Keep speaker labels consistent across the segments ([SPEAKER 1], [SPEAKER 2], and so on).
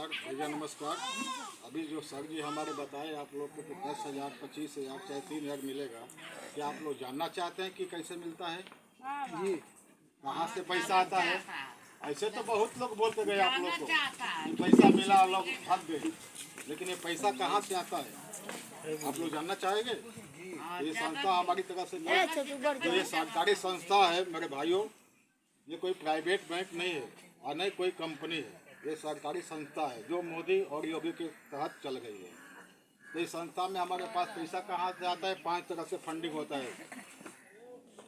[SPEAKER 1] नमस्कार भैया, नमस्कार। अभी जो सर जी हमारे बताए आप लोग को कि 10,000, 25,000 चाहे 3,000 मिलेगा, क्या आप लोग जानना चाहते हैं कि कैसे मिलता है जी, कहाँ से पैसा आता है? ऐसे तो बहुत लोग बोल के गए आप लोग को कि पैसा मिला, लोग भाग गए, लेकिन ये पैसा कहाँ से आता है आप लोग जानना चाहेंगे? ये संस्था हमारी तरफ से जो ये सरकारी संस्था है मेरे भाइयों, ये कोई प्राइवेट बैंक नहीं है और नहीं कोई कंपनी है। ये सरकारी संस्था है जो मोदी और योगी के तहत चल गई है। तो इस संस्था में हमारे पास पैसा कहाँ से आता है? 5 तरह से फंडिंग होता है।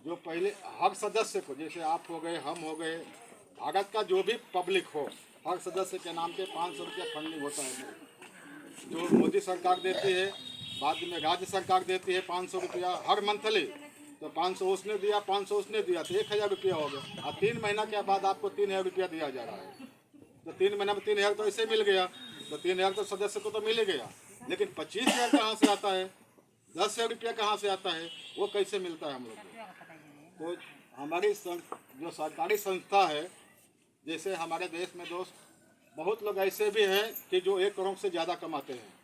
[SPEAKER 1] जो पहले हर सदस्य को, जैसे आप हो गए, हम हो गए, भारत का जो भी पब्लिक हो, हर सदस्य के नाम पे 500 रुपया फंडिंग होता है जो मोदी सरकार देती है। बाद में राज्य सरकार देती है 500 रुपया हर मंथली। तो 500 उसने दिया, 500 उसने दिया, तो 1,000 रुपया हो गया। और 3 महीना के बाद आपको 3,000 रुपया दिया जा रहा है। तो 3 महीना में 3,000 तो ऐसे मिल गया, तो 3,000 तो सदस्य को तो मिल गया। लेकिन 25,000 कहाँ से आता है? 10,000 रुपया कहाँ से आता है? वो कैसे मिलता है हम लोग को? तो हमारी जो सरकारी संस्था है, जैसे हमारे देश में दोस्त बहुत लोग ऐसे भी हैं कि जो 1 करोड़ से ज़्यादा कमाते हैं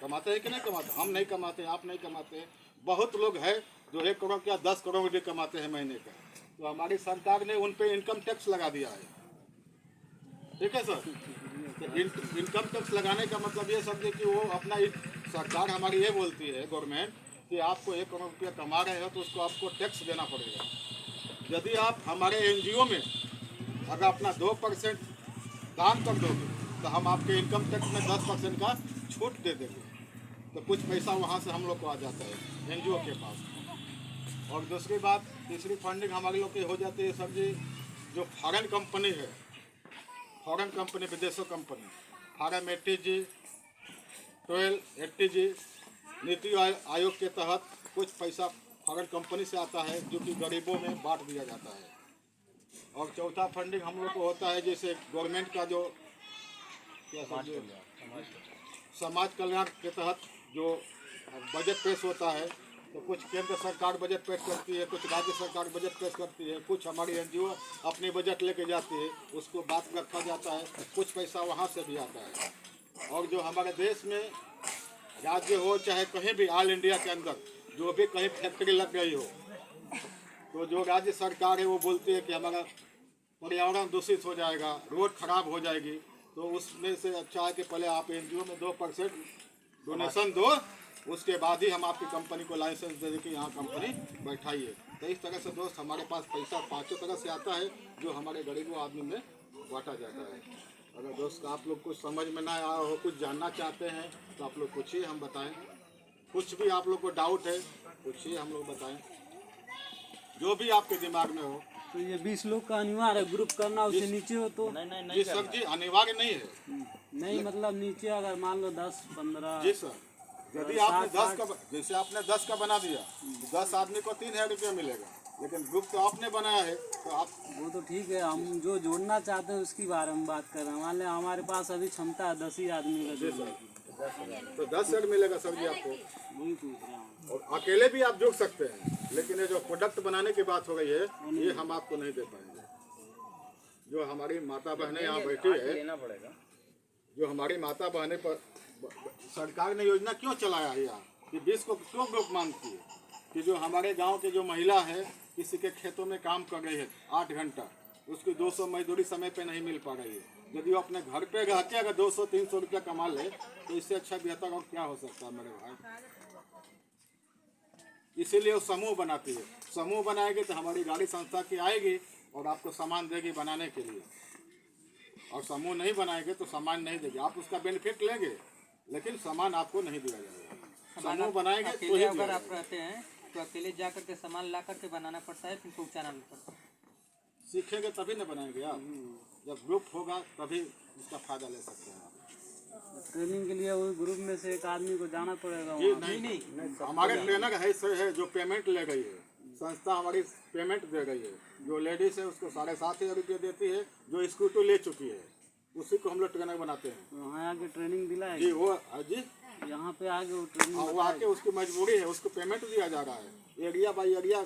[SPEAKER 1] कि नहीं कमाते? हम नहीं कमाते, आप नहीं कमाते। बहुत लोग हैं जो 1 करोड़ क्या 10 करोड़ भी कमाते हैं महीने का। तो हमारी सरकार ने उन पे इनकम टैक्स लगा दिया है। ठीक है सर। तो इनकम टैक्स लगाने का मतलब ये समझे कि वो अपना सरकार हमारी ये बोलती है गवर्नमेंट कि आपको 1 करोड़ रुपया कमा रहे हो तो उसको आपको टैक्स देना पड़ेगा। यदि आप हमारे NGO में अगर अपना 2% दान कर दोगे तो हम आपके इनकम टैक्स में 10% का छूट दे देंगे। तो कुछ पैसा वहाँ से हम लोग को आ जाता है NGO के पास। और दूसरी बात, तीसरी फंडिंग हमारे लोग की हो जाती है सर जी, जो फॉरेन कंपनी है, फॉरेन कंपनी, विदेशों company, forum 80G, 12, 80G, NITI Aayog के तहत कुछ पैसा फॉरेन कंपनी से आता है जो कि गरीबों में बांट दिया जाता है। और चौथा फंडिंग हम लोग को होता है जैसे गवर्नमेंट का जो समाज कल्याण के तहत जो बजट पेश होता है, तो कुछ केंद्र सरकार बजट पेश करती है, कुछ राज्य सरकार बजट पेश करती है, कुछ हमारी NGO अपनी बजट लेके जाती है, उसको बात रखा जाता है, कुछ पैसा वहाँ से भी आता है। और जो हमारे देश में राज्य हो चाहे कहीं भी ऑल इंडिया के अंदर जो भी कहीं फैक्ट्री लग गई हो, तो जो राज्य सरकार है वो बोलती है कि हमारा पर्यावरण दूषित हो जाएगा, रोड खराब हो जाएगी, तो उसमें से अच्छा है कि पहले आप NGO में 2% डोनेशन दो, उसके बाद ही हम आपकी कंपनी को लाइसेंस दे दें कि यहाँ कंपनी बैठाइए। तो इस तरह से दोस्त हमारे पास पैसा 5 तरह से आता है जो हमारे गरीबों आदमी में बांटा जाता है। अगर दोस्त आप लोग कुछ समझ में ना आया हो, कुछ जानना चाहते हैं तो आप लोग पूछिए, हम बताएं। कुछ भी आप लोग को डाउट है पूछिए, हम लोग बताएं, जो भी आपके दिमाग में हो।
[SPEAKER 2] तो ये 20 लोग का अनिवार्य ग्रुप करना, उससे नीचे हो तो
[SPEAKER 1] जी सर जी, अनिवार्य नहीं है।
[SPEAKER 2] नहीं मतलब नीचे अगर मान लो 10-15।
[SPEAKER 1] जी सर, यदि आपने 10 का, जैसे आपने 10 का बना दिया, 10 आदमी को 3,000 रुपया मिलेगा, लेकिन ग्रुप तो आपने बनाया है तो आप
[SPEAKER 2] वो तो ठीक है, हम जो जोड़ना चाहते हैं उसकी बारे में बात कर रहे हैं। मान लें हमारे पास अभी क्षमता है 10 ही आदमी का जोड़ने की,
[SPEAKER 1] तो 10,000 मिलेगा सर जी आपको।
[SPEAKER 2] वही पूछ रहा हूँ।
[SPEAKER 1] और अकेले भी आप जुड़ सकते हैं, लेकिन ये जो प्रोडक्ट बनाने की बात हो गई है ये हम आपको नहीं दे पाएंगे। जो हमारी माता बहनें यहाँ बैठी है, जो हमारी माता बहनें पर सरकार ने योजना क्यों चलाया है यहाँ कि 20 को क्यों ग्रुप मांगती है कि जो हमारे गांव के जो महिला है किसी के खेतों में काम कर रही है 8 घंटा, उसकी 200 मजदूरी समय पे नहीं मिल पा रही है। यदि वो अपने घर पे रह के अगर 200-300 रुपया कमा ले तो इससे अच्छा बेहतर और क्या हो सकता है मेरे भाई। इसीलिए वो समूह बनाती है। समूह बनाएगी तो हमारी गाड़ी संस्था की आएगी और आपको सामान देगी बनाने के लिए। और समूह नहीं बनाएंगे तो सामान नहीं देगी, आप उसका बेनिफिट लेंगे लेकिन सामान आपको नहीं दिया जाएगा। समूह बनाएंगे तो ही
[SPEAKER 3] अगर आप रहते हैं तो अकेले जा करके सामान ला करके बनाना पड़ता है, फिर पहुँचाना भी पड़ता है।
[SPEAKER 1] सीखेंगे तभी ना बनाएंगे आप, जब ग्रुप होगा तभी उसका फायदा ले सकते हैं आप।
[SPEAKER 2] ट्रेनिंग के लिए वो ग्रुप में से एक आदमी को जाना पड़ेगा।
[SPEAKER 1] जी नहीं, हमारे ट्रेनर है जो पेमेंट ले गई है, संस्था हमारी पेमेंट दे गई है। जो लेडीज है उसको 7,500 रुपये देती है, जो स्कूटर ले चुकी है उसी को हम लोग ट्रेनर बनाते हैं।
[SPEAKER 2] वहाँ आके ट्रेनिंग दिलाएगा
[SPEAKER 1] जी, वो जी
[SPEAKER 2] यहाँ पे आके वो ट्रेनिंग,
[SPEAKER 1] वो आके उसकी मजबूरी है, उसको पेमेंट दिया जा रहा है एरिया बाई एरिया।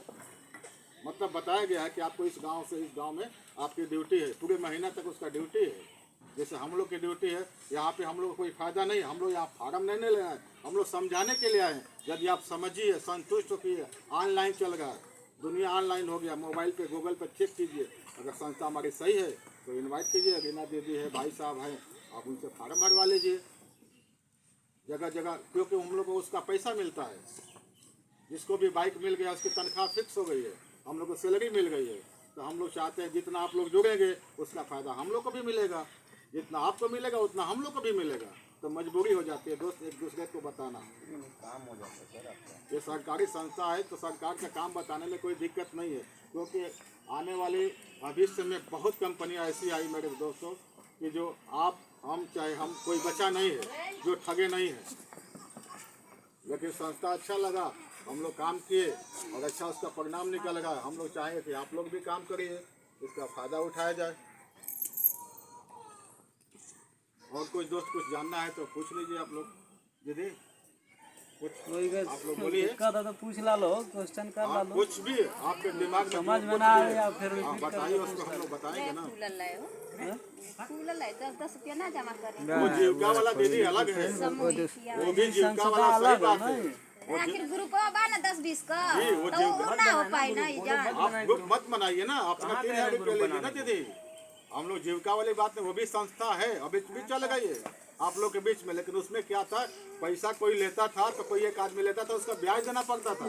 [SPEAKER 1] मतलब बताया गया है कि आपको इस गांव से इस गांव में आपकी ड्यूटी है, पूरे महीना तक उसका ड्यूटी है। जैसे जैसे हम लोग की ड्यूटी है, यहाँ पे हम लोग को कोई फायदा नहीं, हम लोग यहाँ फार्म नहीं ले आए, हम लोग समझाने के लिए आए हैं। यदि आप समझिए, संतुष्ट होइए, ऑनलाइन चल गया, दुनिया ऑनलाइन हो गया, मोबाइल पे गूगल पे चेक कीजिए, अगर संस्था हमारी सही है तो इनवाइट कीजिए, रीना दीदी है, भाई साहब हैं, आप उनसे फार्म भरवा लीजिए जगह जगह, क्योंकि हम लोग को उसका पैसा मिलता है। जिसको भी बाइक मिल गया उसकी तनख्वाह फिक्स हो गई है, हम लोग को सैलरी मिल गई है, तो हम लोग चाहते हैं जितना आप लोग जुड़ेंगे उसका फ़ायदा हम लोग को भी मिलेगा, जितना आपको मिलेगा उतना हम लोग को भी मिलेगा। तो मजबूरी हो जाती है दोस्त एक दूसरे को बताना, काम हो जाता है सर आपका। ये सरकारी संस्था है तो सरकार का काम बताने में कोई दिक्कत नहीं है, क्योंकि आने वाले भविष्य में बहुत कंपनियां ऐसी आई मेरे दोस्तों कि जो आप हम चाहे हम कोई बचा नहीं है जो ठगे नहीं है। लेकिन संस्था अच्छा लगा, हम लोग काम किए और अच्छा उसका परिणाम निकलेगा। हम लोग चाहेंगे कि आप लोग भी काम करिए, इसका फ़ायदा उठाया जाए। और कोई दोस्त कुछ जानना है तो पूछ लीजिए आप लोग। दीदी कुछ आप लोग बोलिए,
[SPEAKER 2] तो पूछ ला लो, क्वेश्चन कर ला लो,
[SPEAKER 1] कुछ भी आपके दिमाग में
[SPEAKER 2] समझ में ना आए या फिर
[SPEAKER 1] बताइए, उसको हम लोग बताएंगे ना।
[SPEAKER 4] दस रुपया ना जमा करें,
[SPEAKER 1] वो जीविका वाला दीदी अलग है, वो भी जीविका वाला सही बात है।
[SPEAKER 4] आखिर ग्रुप बा ना 10-20 का,
[SPEAKER 1] जी, वो
[SPEAKER 4] तो वो ना हो पाए ना इजाज़त।
[SPEAKER 1] आप ग्रुप मत बनाइए ना, अपना 3000 रुपये लेंगे ना दीदी। हम लोग जीविका वाली बात में, वो भी संस्था है, अभी भी चल गई है आप लोग के बीच में, लेकिन उसमें क्या था, पैसा कोई लेता था तो कोई एक आदमी लेता था, उसका ब्याज देना पड़ता था,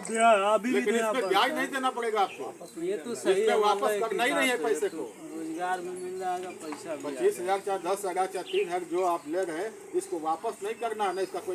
[SPEAKER 1] लेकिन इसमें ब्याज नहीं देना पड़ेगा आपको।
[SPEAKER 2] ये तो सही है,
[SPEAKER 1] वापस करना ही नहीं है पैसे को।
[SPEAKER 2] रोजगार में मिल जाएगा पैसा,
[SPEAKER 1] 25,000 चाहे 10,000 चाहे 3,000 जो आप ले रहे हैं इसको वापस नहीं करना है, ना इसका कोई